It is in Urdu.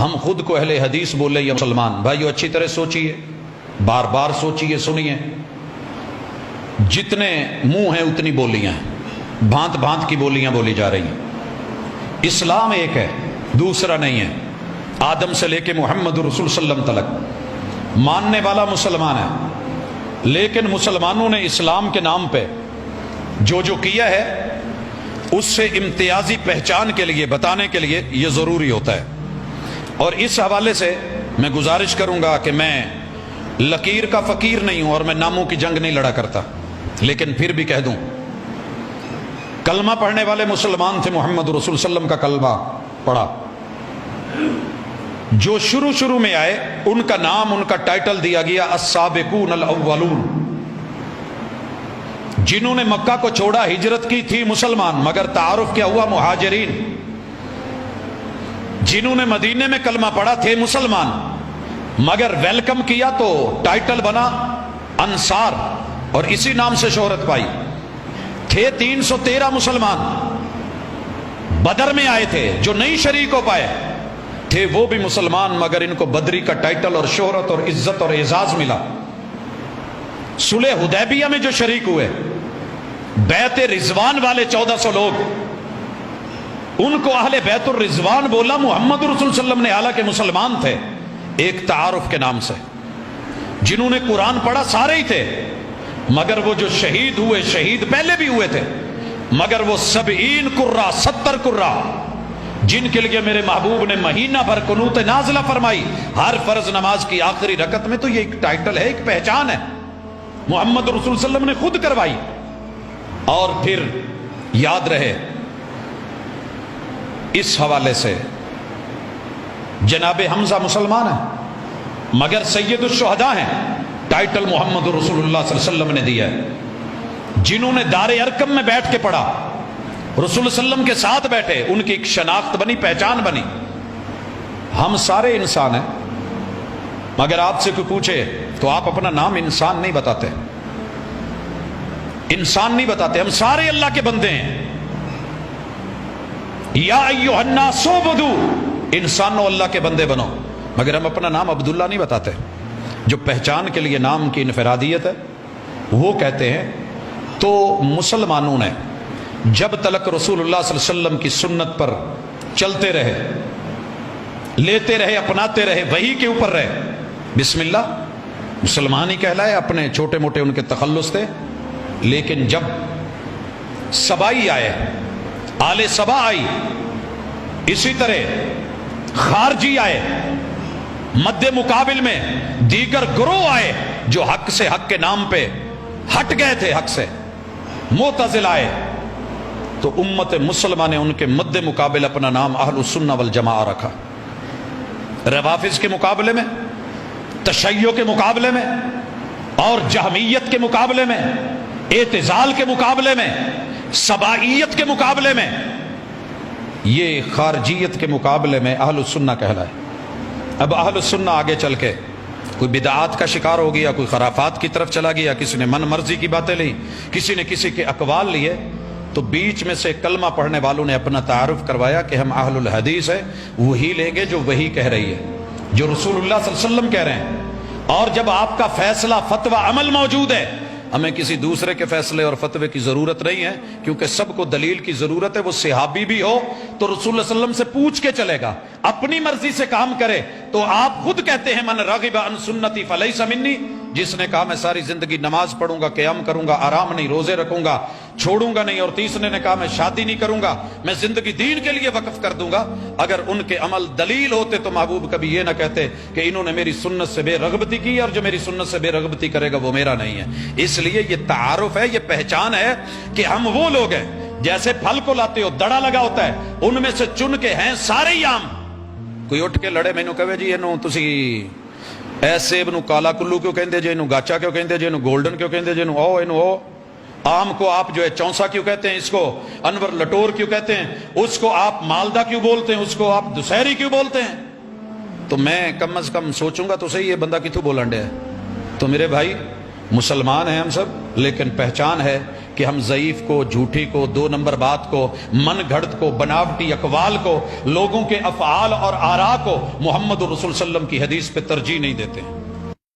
ہم خود کو اہل حدیث بولے یا مسلمان؟ بھائیو اچھی طرح سوچئے، بار بار سوچئے، سنیے۔ جتنے منہ ہیں اتنی بولیاں ہیں، بھانت بھانت کی بولیاں بولی جا رہی ہیں۔ اسلام ایک ہے، دوسرا نہیں ہے۔ آدم سے لے کے محمد رسول صلی اللہ علیہ وسلم تک ماننے والا مسلمان ہے، لیکن مسلمانوں نے اسلام کے نام پہ جو جو کیا ہے اس سے امتیازی پہچان کے لیے بتانے کے لیے یہ ضروری ہوتا ہے۔ اور اس حوالے سے میں گزارش کروں گا کہ میں لکیر کا فقیر نہیں ہوں اور میں ناموں کی جنگ نہیں لڑا کرتا، لیکن پھر بھی کہہ دوں، کلمہ پڑھنے والے مسلمان تھے، محمد رسول صلی اللہ علیہ وسلم کا کلمہ پڑھا۔ جو شروع میں آئے ان کا نام، ان کا ٹائٹل دیا گیا السابقون الاولون۔ جنہوں نے مکہ کو چھوڑا، ہجرت کی تھی مسلمان، مگر تعارف کیا ہوا مہاجرین۔ جنہوں نے مدینے میں کلمہ پڑھا تھے مسلمان، مگر ویلکم کیا تو ٹائٹل بنا انصار، اور اسی نام سے شہرت پائی۔ تھے 313 مسلمان، بدر میں آئے تھے، جو نہیں شریک ہو پائے تھے وہ بھی مسلمان، مگر ان کو بدری کا ٹائٹل اور شہرت اور عزت اور اعزاز ملا۔ صلح حدیبیہ میں جو شریک ہوئے، بیعت رضوان والے 1400 لوگ، ان کو اہل بیت الرضوان بولا محمد رسول صلی اللہ علیہ وسلم نے، حالانکہ مسلمان تھے، ایک تعارف کے نام سے۔ جنہوں نے قرآن پڑھا سارے ہی تھے، مگر وہ جو شہید ہوئے، شہید پہلے بھی ہوئے تھے، مگر وہ 70 قرہ، 70 قرہ، جن کے لیے میرے محبوب نے مہینہ بھر قنوت نازلہ فرمائی ہر فرض نماز کی آخری رکعت میں، تو یہ ایک ٹائٹل ہے، ایک پہچان ہے، محمد رسول صلی اللہ علیہ وسلم نے خود کروائی۔ اور پھر یاد رہے اس حوالے سے، جناب حمزہ مسلمان ہیں مگر سید الشہداء ہیں، ٹائٹل محمد رسول اللہ صلی اللہ علیہ وسلم نے دیا ہے۔ جنہوں نے دار ارقم میں بیٹھ کے پڑھا، رسول اللہ علیہ وسلم کے ساتھ بیٹھے، ان کی ایک شناخت بنی، پہچان بنی۔ ہم سارے انسان ہیں، مگر آپ سے کوئی پوچھے تو آپ اپنا نام انسان نہیں بتاتے، انسان نہیں بتاتے، ہم سارے اللہ کے بندے ہیں۔ یا ایھا الناس اعبدوا، انسانوں اللہ کے بندے بنو، مگر ہم اپنا نام عبداللہ نہیں بتاتے۔ جو پہچان کے لیے نام کی انفرادیت ہے وہ کہتے ہیں۔ تو مسلمانوں نے جب تلک رسول اللہ صلی اللہ علیہ وسلم کی سنت پر چلتے رہے، لیتے رہے، اپناتے رہے، وحی کے اوپر رہے، بسم اللہ مسلمان ہی کہلائے، اپنے چھوٹے موٹے ان کے تخلص تھے۔ لیکن جب سبائی آئے، آل سبا آئی، اسی طرح خارجی آئے، مد مقابل میں دیگر گروہ آئے جو حق سے، حق کے نام پہ ہٹ گئے تھے، حق سے معتزل آئے، تو امت مسلمہ نے ان کے مد مقابل اپنا نام اہل السنہ والجماعہ رکھا۔ روافض کے مقابلے میں، تشیع کے مقابلے میں، اور جہمیت کے مقابلے میں، اعتزال کے مقابلے میں، سبائیت کے مقابلے میں، یہ خارجیت کے مقابلے میں اہل السنہ کہلائے۔ اب اہل السنہ آگے چل کے کوئی بدعات کا شکار ہو گیا، کوئی خرافات کی طرف چلا گیا، کسی نے من مرضی کی باتیں لی، کسی نے کسی کے اقوال لیے، تو بیچ میں سے کلمہ پڑھنے والوں نے اپنا تعارف کروایا کہ ہم اہل الحدیث ہیں، وہی لیں گے جو وہی کہہ رہی ہے، جو رسول اللہ صلی اللہ علیہ وسلم کہہ رہے ہیں۔ اور جب آپ کا فیصلہ، فتویٰ، عمل موجود ہے، ہمیں کسی دوسرے کے فیصلے اور فتوے کی ضرورت نہیں ہے، کیونکہ سب کو دلیل کی ضرورت ہے۔ وہ صحابی بھی ہو تو رسول اللہ صلی اللہ علیہ وسلم سے پوچھ کے چلے گا، اپنی مرضی سے کام کرے تو آپ خود کہتے ہیں من رغب عن سنتی فلیس منی، جس نے کہا میں ساری زندگی نماز پڑھوں گا، قیام کروں گا، آرام نہیں، روزے رکھوں گا، چھوڑوں گا نہیں، اور تیسرے نے کہا میں شادی نہیں کروں گا، میں زندگی دین کے لیے وقف کر دوں گا، اگر ان کے عمل دلیل ہوتے تو محبوب کبھی یہ نہ کہتے کہ انہوں نے میری سنت سے بے رغبتی کی، اور جو میری سنت سے بے رغبتی کرے گا وہ میرا نہیں ہے۔ اس لیے یہ تعارف ہے، یہ پہچان ہے کہ ہم وہ لوگ ہیں، جیسے پھل کو لاتے ہو دڑا لگا ہوتا ہے، ان میں سے چن کے ہیں سارے ہی آم۔ کوئی اٹھ کے لڑے مینوں کہے جی اینوں تسی اے سیب نو کالا کلو کیوں کہندے جے، اینوں گاچا کیوں کہندے جے، اینوں گولڈن کیوں کہندے جے، اینوں او آم کو آپ جو ہے چونسا کیوں کہتے ہیں، اس کو انور لٹور کیوں کہتے ہیں، اس کو آپ مالدہ کیوں بولتے ہیں، اس کو آپ دسہری کیوں بولتے ہیں؟ تو میں کم از کم سوچوں گا تو صحیح یہ بندہ کتوں بولن ڈے ہے۔ تو میرے بھائی مسلمان ہیں ہم سب، لیکن پہچان ہے کہ کہ ہم ضعیف کو، جھوٹی کو، دو نمبر بات کو، من گھڑت کو، بناوٹی اقوال کو، لوگوں کے افعال اور آراء کو محمد رسول صلی اللہ علیہ وسلم کی حدیث پہ ترجیح نہیں دیتے ہیں۔